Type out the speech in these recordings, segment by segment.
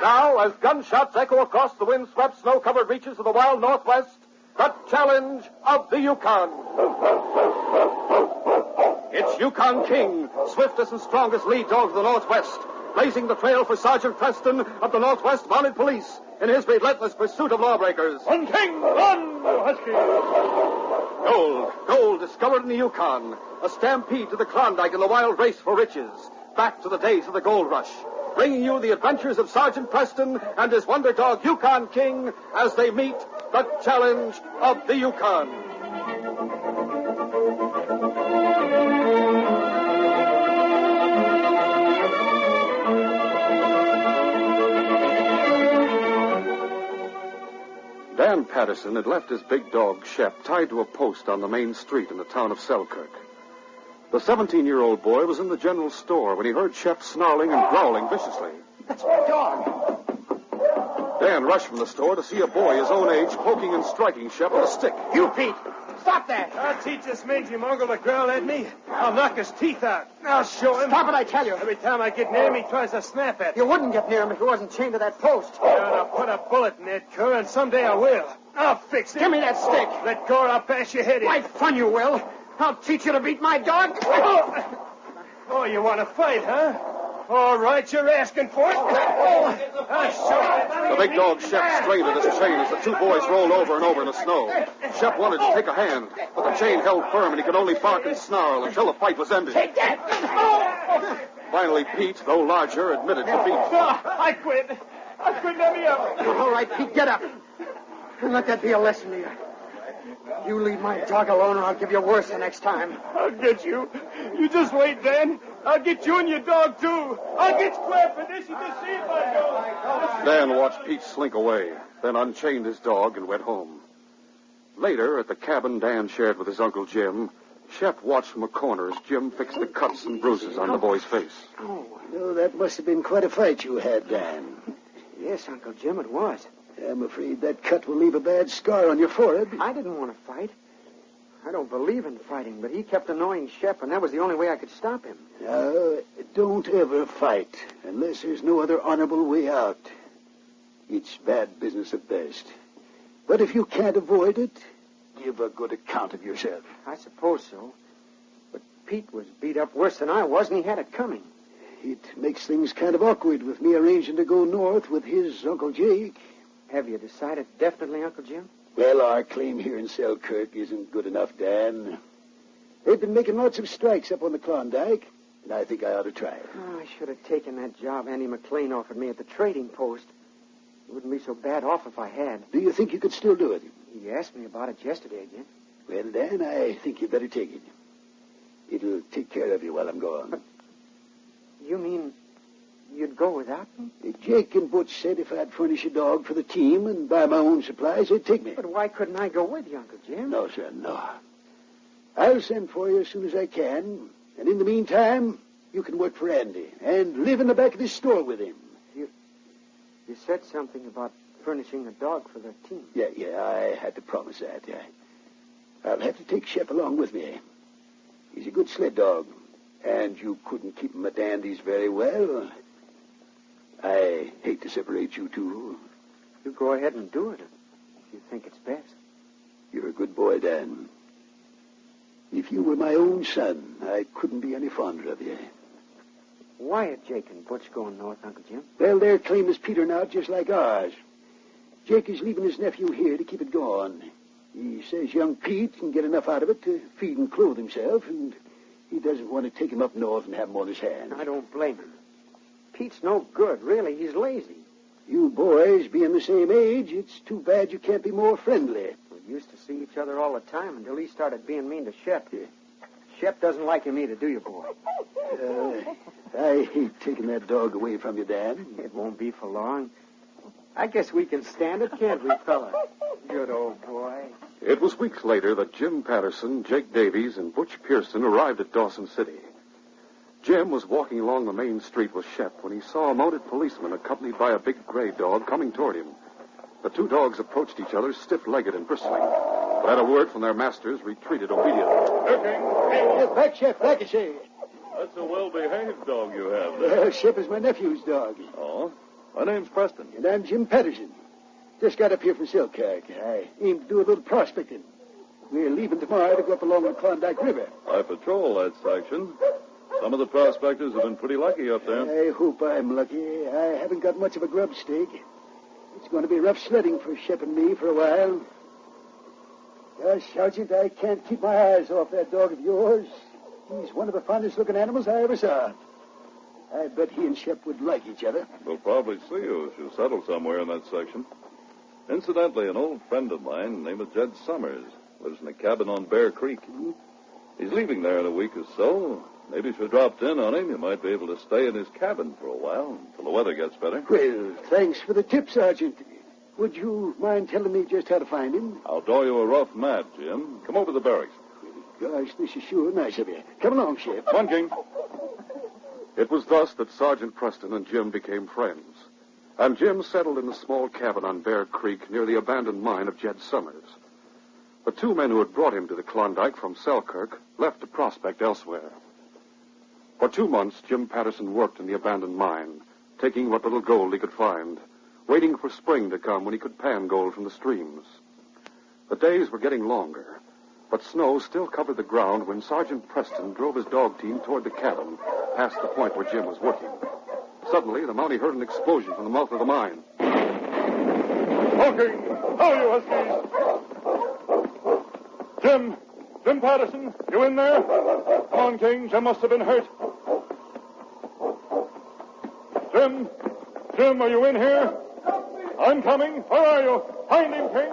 Now, as gunshots echo across the wind-swept, snow-covered reaches of the wild Northwest, the challenge of the Yukon. It's Yukon King, swiftest and strongest lead dog of the Northwest, blazing the trail for Sergeant Preston of the Northwest Mounted Police in his relentless pursuit of lawbreakers. Run, King! Run, you husky! Gold discovered in the Yukon. A stampede to the Klondike in the wild race for riches. Back to the days of the gold rush. Bringing you the adventures of Sergeant Preston and his wonder dog Yukon King as they meet the challenge of the Yukon. Dan Patterson had left his big dog, Shep, tied to a post on the main street in the town of Selkirk. The 17-year-old boy was in the general store when he heard Shep snarling and growling viciously. That's my dog. Dan rushed from the store to see a boy his own age poking and striking Shep with a stick. You, Pete! Stop that! I'll teach this mangy mongrel to growl at me. I'll knock his teeth out. I'll show him. Stop it, I tell you. Every time I get near him, he tries to snap at me. You wouldn't get near him if he wasn't chained to that post. I'll put a bullet in that cur, and someday I will. I'll fix it. Give me that stick. Let go or I'll bash your head in. Why, fun you will. I'll teach you to beat my dog. Oh, you want to fight, huh? All right, you're asking for it. I'll show you. The big dog Shep strained at his chain as the two boys rolled over and over in the snow. Shep wanted to take a hand, but the chain held firm and he could only bark and snarl until the fight was ended. Take that. Finally, Pete, though larger, admitted defeat. I quit. Let me up. All right, Pete, get up. And let that be a lesson to you. You leave my dog alone or I'll give you worse the next time. I'll get you. You just wait, Dan. I'll get you and your dog, too. I'll get square for this. You just see if I go. Dan watched Pete slink away, then unchained his dog and went home. Later, at the cabin Dan shared with his Uncle Jim, Shep watched from a corner as Jim fixed the cuts and bruises on the boy's face. Oh, that must have been quite a fight you had, Dan. Yes, Uncle Jim, it was. I'm afraid that cut will leave a bad scar on your forehead. I didn't want to fight. I don't believe in fighting, but he kept annoying Shep, and that was the only way I could stop him. Don't ever fight unless there's no other honorable way out. It's bad business at best. But if you can't avoid it, give a good account of yourself. I suppose so. But Pete was beat up worse than I was, and he had it coming. It makes things kind of awkward with me arranging to go north with his Uncle Jake. Have you decided definitely, Uncle Jim? Well, our claim here in Selkirk isn't good enough, Dan. They've been making lots of strikes up on the Klondike, and I think I ought to try it. Oh, I should have taken that job Andy McLean offered me at the trading post. It wouldn't be so bad off if I had. Do you think you could still do it? He asked me about it yesterday again. Well, Dan, I think you'd better take it. It'll take care of you while I'm gone. You mean you'd go without me? Jake and Butch said if I'd furnish a dog for the team and buy my own supplies, they'd take me. But why couldn't I go with you, Uncle Jim? No, son, no. I'll send for you as soon as I can. And in the meantime, you can work for Andy and live in the back of his store with him. You said something about furnishing a dog for the team. Yeah, I had to promise that. I'll have to take Shep along with me. He's a good sled dog, and you couldn't keep him at Andy's very well. I hate to separate you two. You go ahead and do it if you think it's best. You're a good boy, Dan. If you were my own son, I couldn't be any fonder of you. Why are Jake and Butch going north, Uncle Jim? Well, their claim is petered out just like ours. Jake is leaving his nephew here to keep it going. He says young Pete can get enough out of it to feed and clothe himself, and he doesn't want to take him up north and have him on his hands. I don't blame him. Pete's no good, really. He's lazy. You boys being the same age, it's too bad you can't be more friendly. We used to see each other all the time until he started being mean to Shep. Yeah. Shep doesn't like him either, do you, boy? I hate taking that dog away from you, Dan. It won't be for long. I guess we can stand it, can't we, fella? Good old boy. It was weeks later that Jim Patterson, Jake Davies, and Butch Pearson arrived at Dawson City. Jim was walking along the main street with Shep when he saw a mounted policeman accompanied by a big gray dog coming toward him. The two dogs approached each other stiff-legged and bristling, but at a word from their masters, retreated obediently. Okay. Back, Shep, back, I say. That's a well-behaved dog you have there. Shep is my nephew's dog. Oh? My name's Preston. And I'm Jim Patterson. Just got up here from Selkirk. I aim to do a little prospecting. We're leaving tomorrow to go up along the Klondike River. I patrol that section. Some of the prospectors have been pretty lucky up there. I hope I'm lucky. I haven't got much of a grub stake. It's going to be rough sledding for Shep and me for a while. Gosh, Sergeant, I can't keep my eyes off that dog of yours. He's one of the finest-looking animals I ever saw. I bet he and Shep would like each other. We'll probably see you if you settle somewhere in that section. Incidentally, an old friend of mine named Jed Summers lives in a cabin on Bear Creek. He's leaving there in a week or so. Maybe if you dropped in on him, you might be able to stay in his cabin for a while until the weather gets better. Well, thanks for the tip, Sergeant. Would you mind telling me just how to find him? I'll draw you a rough map, Jim. Come over to the barracks. Gosh, this is sure nice of you. Come along, Shep. Come on, King. It was thus that Sergeant Preston and Jim became friends. And Jim settled in a small cabin on Bear Creek near the abandoned mine of Jed Summers. The two men who had brought him to the Klondike from Selkirk left to prospect elsewhere. For 2 months, Jim Patterson worked in the abandoned mine, taking what little gold he could find, waiting for spring to come when he could pan gold from the streams. The days were getting longer, but snow still covered the ground when Sergeant Preston drove his dog team toward the cabin, past the point where Jim was working. Suddenly, the Mountie heard an explosion from the mouth of the mine. Honking! How are you, Huskies? Jim Patterson, you in there? Come on, King. Jim must have been hurt. Jim, are you in here? I'm coming. Where are you? Find him, King.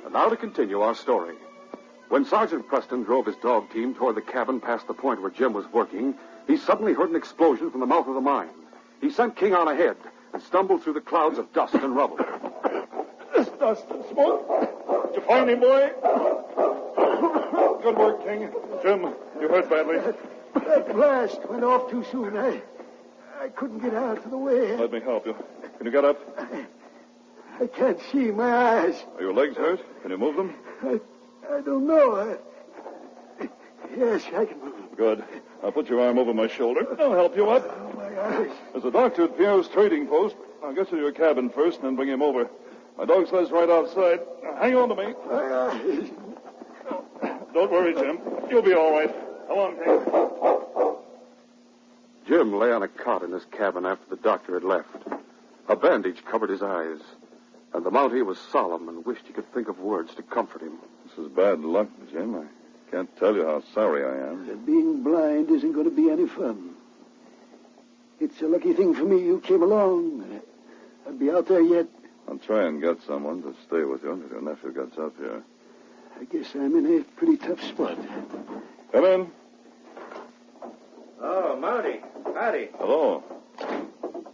And now to continue our story. When Sergeant Preston drove his dog team toward the cabin past the point where Jim was working, he suddenly heard an explosion from the mouth of the mine. He sent King on ahead and stumbled through the clouds of dust and rubble. This dust and smoke. Did you find him, boy? Good work, King. Jim, you hurt badly. That blast went off too soon. I couldn't get out of the way. Let me help you. Can you get up? I can't see. My eyes. Are your legs hurt? Can you move them? I don't know. Yes, I can move them. Good. I'll put your arm over my shoulder. I'll help you up. Oh, my eyes. There's a doctor at Pierre's trading post. I'll get you to your cabin first and then bring him over. My dog sled's right outside. Now, hang on to me. My eyes. Don't worry, Jim. You'll be all right. Come on, King. Jim lay on a cot in his cabin after the doctor had left. A bandage covered his eyes, and the Mountie was solemn and wished he could think of words to comfort him. This is bad luck, Jim. I can't tell you how sorry I am. Being blind isn't going to be any fun. It's a lucky thing for me you came along. I'd be out there yet. I'll try and get someone to stay with you until your nephew gets up here. I guess I'm in a pretty tough spot. Come in. Oh, Mountie. Howdy. Hello.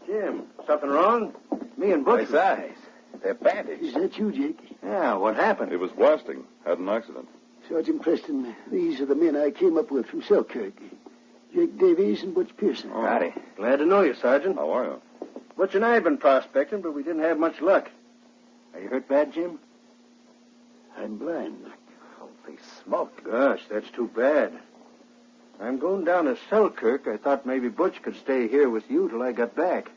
Jim, something wrong? Me and Butch. His eyes. They're bandaged. Is that you, Jake? Yeah, what happened? He was blasting. Had an accident. Sergeant Preston, these are the men I came up with from Selkirk. Jake Davies and Butch Pearson. Oh. Howdy. Glad to know you, Sergeant. How are you? Butch and I have been prospecting, but we didn't have much luck. Are you hurt bad, Jim? I'm blind. Holy smoke. Gosh, that's too bad. I'm going down to Selkirk. I thought maybe Butch could stay here with you till I got back.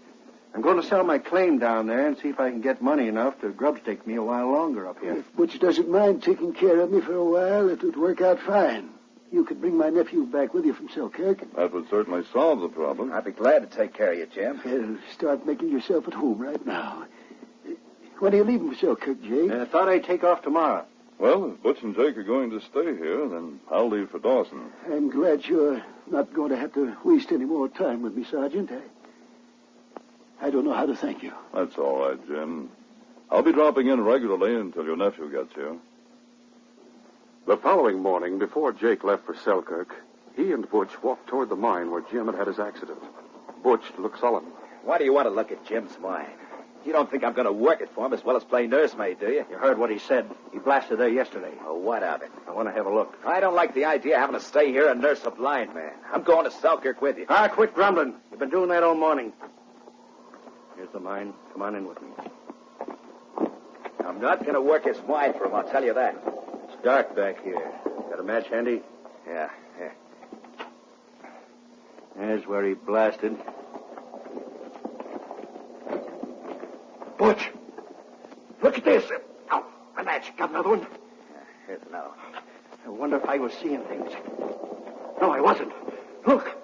I'm going to sell my claim down there and see if I can get money enough to grubstake me a while longer up here. If Butch doesn't mind taking care of me for a while, it would work out fine. You could bring my nephew back with you from Selkirk. That would certainly solve the problem. I'd be glad to take care of you, Jim. Well, start making yourself at home right now. When are you leaving for Selkirk, Jake? I thought I'd take off tomorrow. Well, if Butch and Jake are going to stay here, then I'll leave for Dawson. I'm glad you're not going to have to waste any more time with me, Sergeant. I don't know how to thank you. That's all right, Jim. I'll be dropping in regularly until your nephew gets here. The following morning, before Jake left for Selkirk, he and Butch walked toward the mine where Jim had had his accident. Butch looked sullen. Why do you want to look at Jim's mine? You don't think I'm going to work it for him as well as play nursemaid, do you? You heard what he said. He blasted there yesterday. Oh, what of it? I want to have a look. I don't like the idea of having to stay here and nurse a blind man. I'm going to Selkirk with you. Quit grumbling. You've been doing that all morning. Here's the mine. Come on in with me. I'm not going to work his mind for him, I'll tell you that. It's dark back here. Got a match handy? Yeah. There's where he blasted. Butch! Look at this. Oh, a match. Got another one? Here's another. I wonder if I was seeing things. No, I wasn't. Look.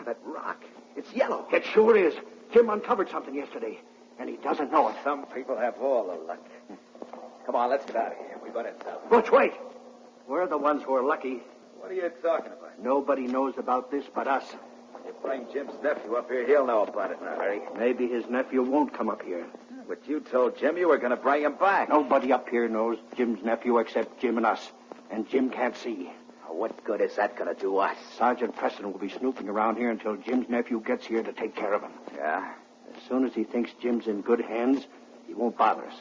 That rock. It's yellow. It sure is. Jim uncovered something yesterday, and he doesn't know it. Some people have all the luck. Come on, let's get out of here. We better tell them. Butch, wait. We're the ones who are lucky. What are you talking about? Nobody knows about this but us. You bring Jim's nephew up here, he'll know about it in a hurry. Maybe his nephew won't come up here. But you told Jim you were going to bring him back. Nobody up here knows Jim's nephew except Jim and us. And Jim can't see. What good is that going to do us? Sergeant Preston will be snooping around here until Jim's nephew gets here to take care of him. Yeah? As soon as he thinks Jim's in good hands, he won't bother us.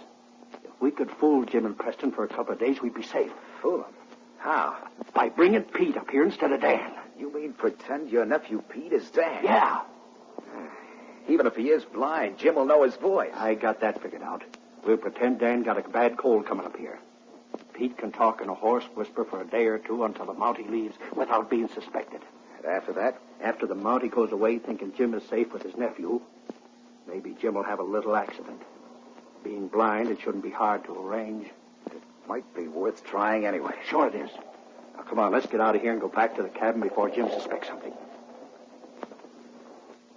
If we could fool Jim and Preston for a couple of days, we'd be safe. Fool him? How? By bringing Pete up here instead of Dan. You mean pretend your nephew Pete is Dan? Yeah. Even if he is blind, Jim will know his voice. I got that figured out. We'll pretend Dan got a bad cold coming up here. Pete can talk in a hoarse whisper for a day or two until the Mountie leaves without being suspected. And after that? After the Mountie goes away thinking Jim is safe with his nephew, maybe Jim will have a little accident. Being blind, it shouldn't be hard to arrange. It might be worth trying anyway. Sure it is. Now, come on, let's get out of here and go back to the cabin before Jim suspects something.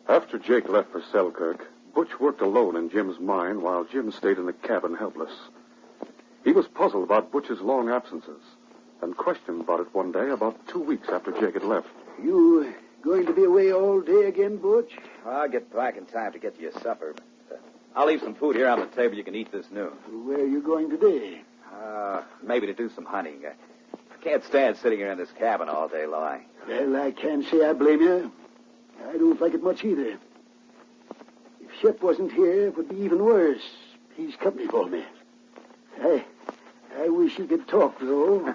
After Jake left for Selkirk, Butch worked alone in Jim's mine while Jim stayed in the cabin helpless. He was puzzled about Butch's long absences and questioned about it one day about 2 weeks after Jake had left. You going to be away all day again, Butch? I'll get back in time to get you your supper. But, I'll leave some food here on the table you can eat this noon. Where are you going today? Maybe to do some hunting. I can't stand sitting here in this cabin all day long. Well, I can't say I blame you. I don't like it much either. If Shep wasn't here, it would be even worse. He's company for me. I wish he could talk, though.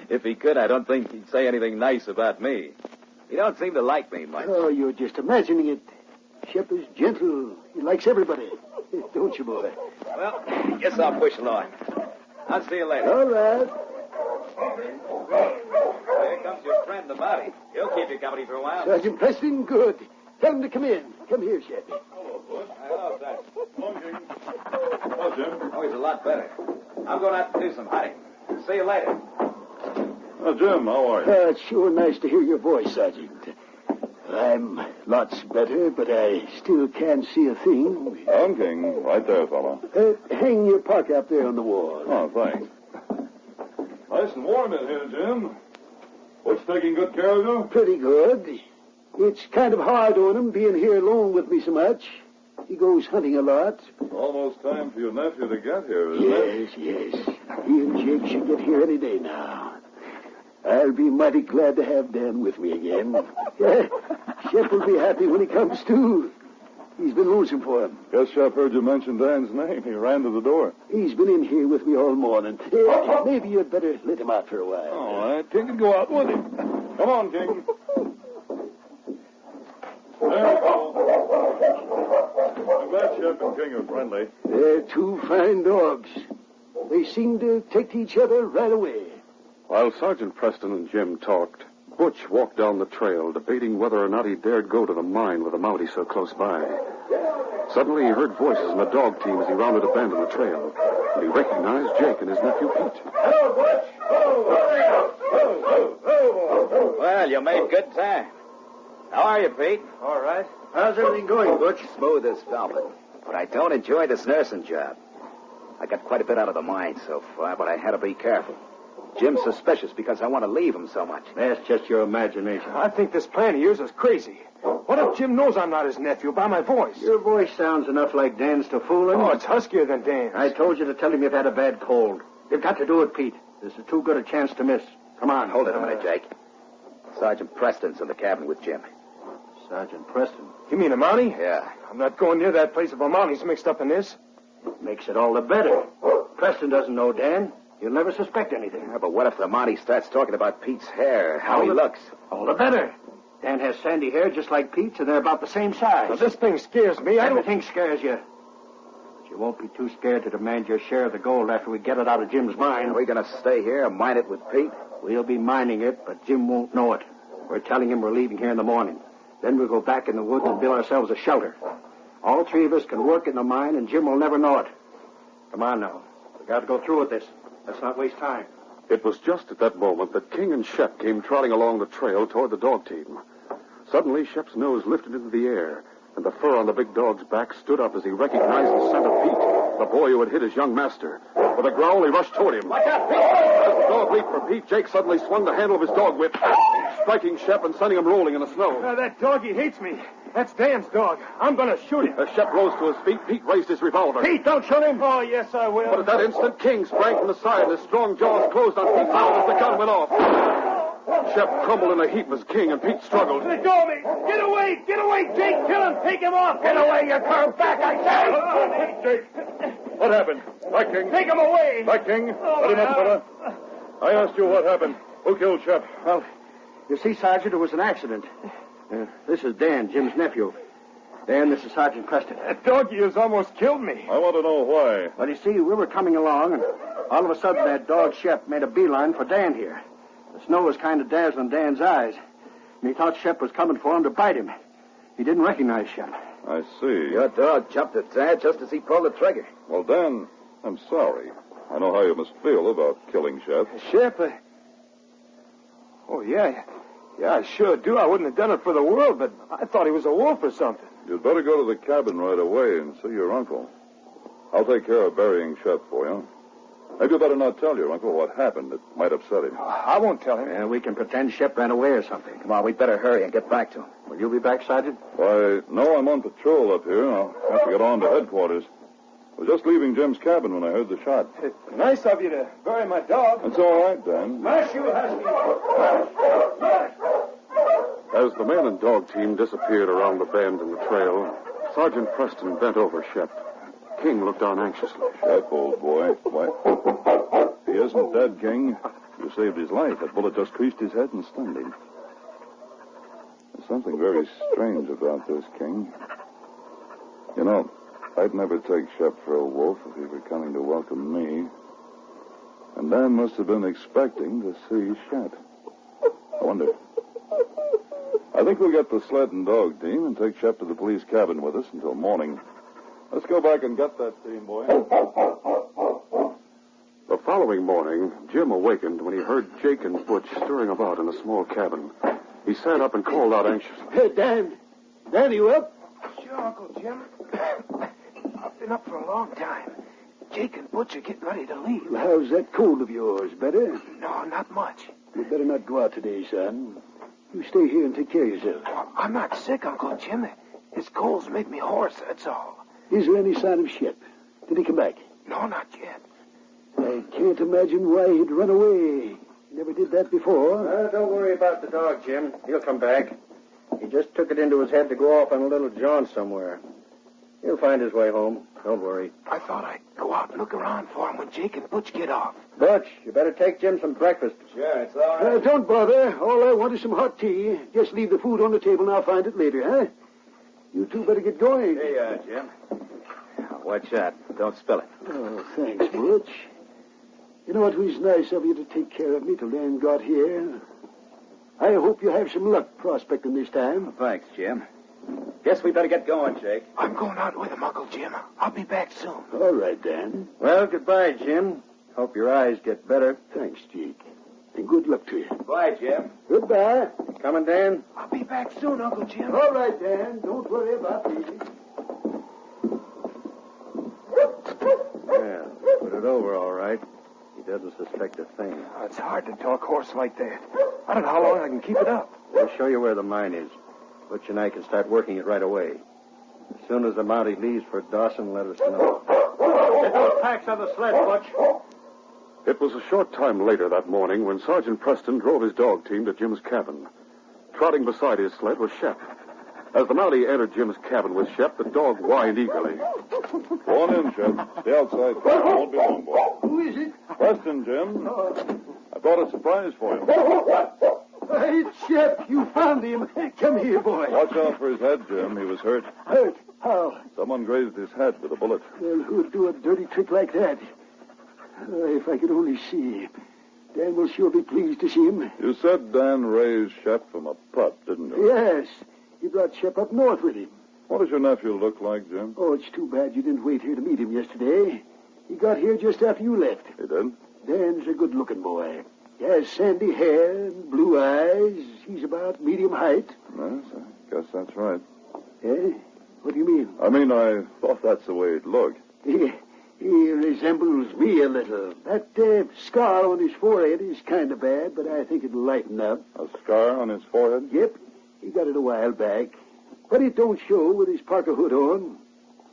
If he could, I don't think he'd say anything nice about me. He don't seem to like me much. Oh, you're just imagining it. Shep is gentle. He likes everybody. Don't you, boy? Well, guess I'll push along. I'll see you later. All right. Here comes your friend, the Mountie. He'll keep you company for a while. Sergeant Preston, good. Tell him to come in. Come here, Shep. Hello, Butch. Hello, Sergeant. Hello, King. Hello, Jim. Oh, he's a lot better. I'm going out to do some hunting. See you later. Jim, how are you? It's sure nice to hear your voice, Sergeant. I'm lots better, but I still can't see a thing. I'm King. Right there, fella. Hang your parka up there on the wall. Oh, thanks. Nice and warm in here, Jim. Butch taking good care of you? Pretty good. It's kind of hard on him being here alone with me so much. He goes hunting a lot. Almost time for your nephew to get here, isn't it? Yes. He and Jake should get here any day now. I'll be mighty glad to have Dan with me again. Shep will be happy when he comes, too. He's been losing for him. Guess Shep heard you mention Dan's name. He ran to the door. He's been in here with me all morning. Maybe you'd better let him out for a while. All right. King can go out with him. Come on, King. There we go. I'm glad Shep and King are friendly. They're two fine dogs. They seem to take to each other right away. While Sergeant Preston and Jim talked, Butch walked down the trail, debating whether or not he dared go to the mine with the Mountie so close by. Suddenly, he heard voices in the dog team as he rounded a bend in the trail, and he recognized Jake and his nephew Pete. Hello, Butch. Well, you made good time. How are you, Pete? All right. How's everything going, Butch? Smooth as velvet. But I don't enjoy this nursing job. I got quite a bit out of the mine so far, but I had to be careful. Jim's suspicious because I want to leave him so much. That's just your imagination. I think this plan of yours is crazy. What if Jim knows I'm not his nephew by my voice? Your voice sounds enough like Dan's to fool him. Oh, it's huskier than Dan's. I told you to tell him you've had a bad cold. You've got to do it, Pete. This is too good a chance to miss. Come on. Hold it a minute, Jake. Sergeant Preston's in the cabin with Jim. Sergeant Preston. You mean a Mountie? Yeah. I'm not going near that place if a Mountie's mixed up in this. Makes it all the better. Preston doesn't know Dan. He'll never suspect anything. Yeah, but what if the Mountie starts talking about Pete's hair, how he looks? All the better. Dan has sandy hair just like Pete's, and they're about the same size. Well, this thing scares me. Everything scares you. But you won't be too scared to demand your share of the gold after we get it out of Jim's mine. Are we going to stay here and mine it with Pete? We'll be mining it, but Jim won't know it. We're telling him we're leaving here in the morning. Then we'll go back in the woods and build ourselves a shelter. All three of us can work in the mine, and Jim will never know it. Come on now. We got to go through with this. Let's not waste time. It was just at that moment that King and Shep came trotting along the trail toward the dog team. Suddenly, Shep's nose lifted into the air, and the fur on the big dog's back stood up as he recognized the scent of Pete, the boy who had hit his young master. With a growl, he rushed toward him. Watch out, Pete! As the dog leaped for Pete, Jake suddenly swung the handle of his dog whip, striking Shep and sending him rolling in the snow. That doggy hates me. That's Dan's dog. I'm going to shoot him. As Shep rose to his feet, Pete raised his revolver. Pete, don't shoot him. Oh, yes, I will. But at that instant, King sprang from the side, and his strong jaws closed on Pete's mouth as the gun went off. Shep crumbled in a heap as King and Pete struggled. Let go of me. Get away. Get away, Jake. Kill him. Take him off. Get away, you curve back, I say. Jake, what happened? Back, King. Take him away. Back, King. Let him up, fella. I asked you what happened. Who killed Shep? Well, you see, Sergeant, it was an accident. This is Dan, Jim's nephew. Dan, this is Sergeant Preston. That doggy has almost killed me. I want to know why. Well, you see, we were coming along, and all of a sudden that dog Shep made a beeline for Dan here. The snow was kind of dazzling Dan's eyes, and he thought Shep was coming for him to bite him. He didn't recognize Shep. I see. Your dog jumped at Dad just as he pulled the trigger. Well, Dan, I'm sorry. I know how you must feel about killing Shep. Shep? Oh, yeah. Yeah, I sure do. I wouldn't have done it for the world, but I thought he was a wolf or something. You'd better go to the cabin right away and see your uncle. I'll take care of burying Shep for you. Maybe you better not tell your uncle what happened. It might upset him. I won't tell him. Yeah, we can pretend Shep ran away or something. Come on, we'd better hurry and get back to him. Will you be back, Sergeant? Why, no, I'm on patrol up here. I'll have to get on to headquarters. I was just leaving Jim's cabin when I heard the shot. It's nice of you to bury my dog. That's all right, Dan. My shoe has me. As the man and dog team disappeared around the bend in the trail, Sergeant Preston bent over Shep. King looked on anxiously. Shep, old boy. Why, he isn't dead, King. You saved his life. That bullet just creased his head and stunned him. There's something very strange about this, King. You know, I'd never take Shep for a wolf if he were coming to welcome me. And Dan must have been expecting to see Shep. I wonder. I think we'll get the sled and dog team and take Shep to the police cabin with us until morning. Let's go back and get that team, boy. The following morning, Jim awakened when he heard Jake and Butch stirring about in a small cabin. He sat up and called out anxiously. Hey, Dan. Dan, you up? Sure, Uncle Jim. I've been up for a long time. Jake and Butch are getting ready to leave. How's that cold of yours? Better? No, not much. You'd better not go out today, son. You stay here and take care of yourself. I'm not sick, Uncle Jim. His colds make me hoarse, that's all. Is there any sign of Shep? Did he come back? No, not yet. I can't imagine why he'd run away. Never did that before. Don't worry about the dog, Jim. He'll come back. He just took it into his head to go off on a little jaunt somewhere. He'll find his way home. Don't worry. I thought I'd go out and look around for him when Jake and Butch get off. Butch, you better take Jim some breakfast. Sure, it's all right. Don't bother. All I want is some hot tea. Just leave the food on the table and I'll find it later, huh? You two better get going. Here you are, Jim. Watch out. Don't spill it. Oh, thanks, Butch. You know, it was nice of you to take care of me till Dan got here. I hope you have some luck prospecting this time. Thanks, Jim. Guess we better get going, Jake. I'm going out with him, Uncle Jim. I'll be back soon. All right, Dan. Well, goodbye, Jim. Hope your eyes get better. Thanks, Jake. And good luck to you. Bye, Jim. Goodbye. Coming, Dan? I'll be back soon, Uncle Jim. All right, Dan. Don't worry about me. Yeah, put it over all right. He doesn't suspect a thing. It's hard to talk hoarse like that. I don't know how long I can keep it up. We'll show you where the mine is. Butch and I can start working it right away. As soon as the Mountie leaves for Dawson, let us know. Get those packs on the sled, Butch. It was a short time later that morning when Sergeant Preston drove his dog team to Jim's cabin. Trotting beside his sled was Shep. As the Mountie entered Jim's cabin with Shep, the dog whined eagerly. Go on in, Shep. Stay outside. Won't be long, boy. Who is it? Preston, Jim. I brought a surprise for you. It's Shep. You found him. Come here, boy. Watch out for his head, Jim. He was hurt. Hurt? How? Someone grazed his head with a bullet. Well, who'd do a dirty trick like that? If I could only see him. Dan will sure be pleased to see him. You said Dan raised Shep from a pup, didn't you? Yes. He brought Shep up north with him. What does your nephew look like, Jim? Oh, it's too bad you didn't wait here to meet him yesterday. He got here just after you left. He did? Dan's a good-looking boy. He has sandy hair and blue eyes. He's about medium height. Yes, I guess that's right. Eh? What do you mean? I mean, I thought that's the way he'd look. He resembles me a little. That scar on his forehead is kind of bad, but I think it'll lighten up. A scar on his forehead? Yep. He got it a while back. But it don't show with his parka hood on.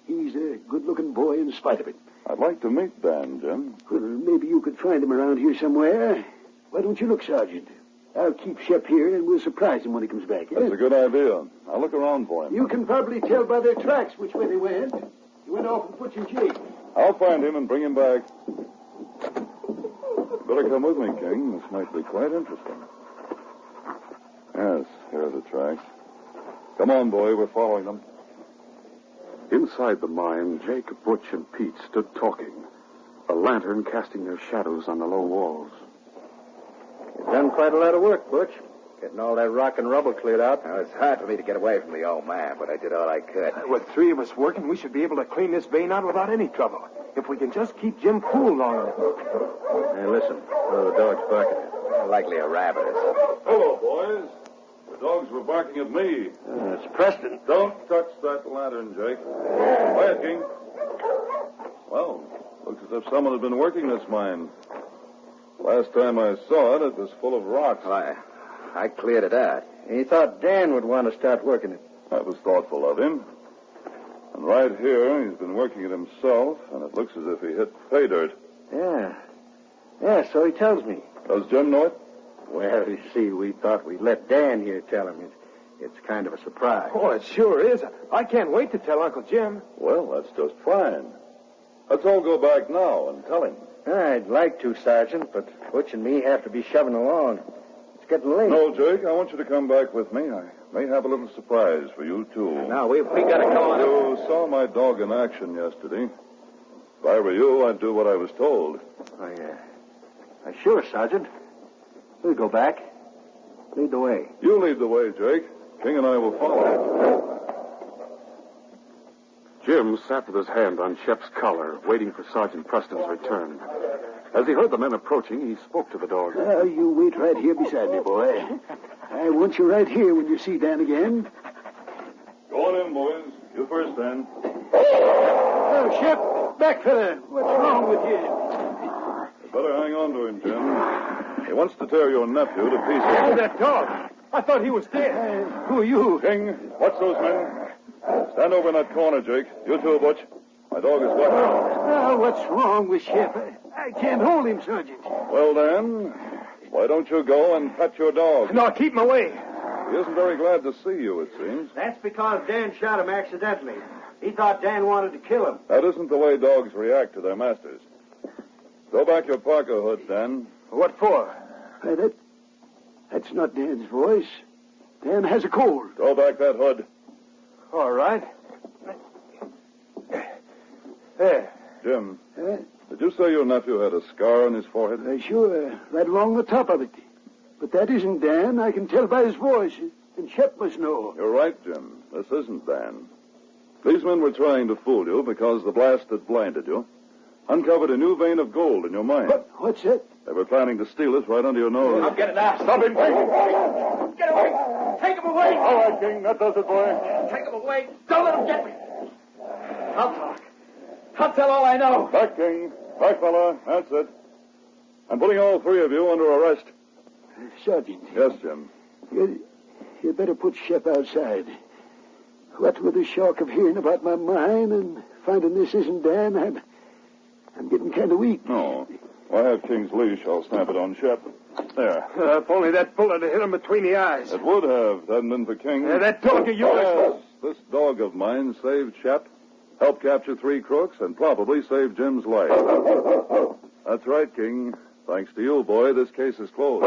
He's a good-looking boy in spite of it. I'd like to meet Dan, Jim. Well, maybe you could find him around here somewhere. Why don't you look, Sergeant? I'll keep Shep here, and we'll surprise him when he comes back. That's a good idea. I'll look around for him. You can probably tell by their tracks which way they went. He went off and put you in jail. I'll find him and bring him back. Better come with me, King. This might be quite interesting. Yes, here are the tracks. Come on, boy. We're following them. Inside the mine, Jake, Butch, and Pete stood talking, a lantern casting their shadows on the low walls. You've done quite a lot of work, Butch. Getting all that rock and rubble cleared out. Now, it's hard for me to get away from the old man, but I did all I could. With three of us working, we should be able to clean this vein out without any trouble. If we can just keep Jim cool long enough. Hey, listen. What are the dogs barking? Likely a rabbit or something. Hello, boys. The dogs were barking at me. It's Preston. Don't touch that lantern, Jake. Quiet, King. Well, looks as if someone had been working this mine. Last time I saw it, it was full of rocks. Well, I cleared it out. He thought Dan would want to start working it. That was thoughtful of him. And right here, he's been working it himself, and it looks as if he hit pay dirt. Yeah. Yeah, so he tells me. Does Jim know it? Well, you see, we thought we'd let Dan here tell him. It's kind of a surprise. Oh, it sure is. I can't wait to tell Uncle Jim. Well, that's just fine. Let's all go back now and tell him. I'd like to, Sergeant, but Butch and me have to be shoving along. It's getting late. No, Jake, I want you to come back with me. I may have a little surprise for you, too. No, we got to go on. You saw my dog in action yesterday. If I were you, I'd do what I was told. Sure, Sergeant. We'll go back. Lead the way. You lead the way, Jake. King and I will follow. Jim sat with his hand on Shep's collar, waiting for Sergeant Preston's return. As he heard the men approaching, he spoke to the dog. You wait right here beside me, boy. I want you right here when you see Dan again. Go on in, boys. You first, then. Oh, Shep, back, fella. What's wrong with you? You better hang on to him, Jim. He wants to tear your nephew to pieces. Oh, that dog. I thought he was dead. Who are you? King, watch those men. Stand over in that corner, Jake. You too, Butch. My dog is wet. Oh, what's wrong with Shep? I can't hold him, Sergeant. Well, Dan, why don't you go and pet your dog? No, keep him away. He isn't very glad to see you, it seems. That's because Dan shot him accidentally. He thought Dan wanted to kill him. That isn't the way dogs react to their masters. Throw back your parka hood, Dan. What for? That's not Dan's voice. Dan has a cold. Throw back that hood. All right. There. Jim, did you say your nephew had a scar on his forehead? Sure, right along the top of it. But that isn't Dan. I can tell by his voice. And Shep must know. You're right, Jim. This isn't Dan. These men were trying to fool you because the blast that blinded you uncovered a new vein of gold in your mind. What's that? They were planning to steal it right under your nose. I'll get it now. Stop him, King. Get away. Take him away. All right, King. That does it, boy. Take him away. Don't let him get me. I'll talk. I'll tell all I know. Back, King. Back, fella. That's it. I'm putting all three of you under arrest. Sergeant. Yes, Jim. You better put Shep outside. What with the shock of hearing about my mine and finding this isn't Dan, I'm getting kind of weak. No. Well, I have King's leash. I'll snap it on Shep. There. If only that bullet had hit him between the eyes. It would have, if it hadn't been for King. That dog of yours. Yes, this dog of mine saved Shep, helped capture 3 crooks, and probably saved Jim's life. That's right, King. Thanks to you, boy, this case is closed.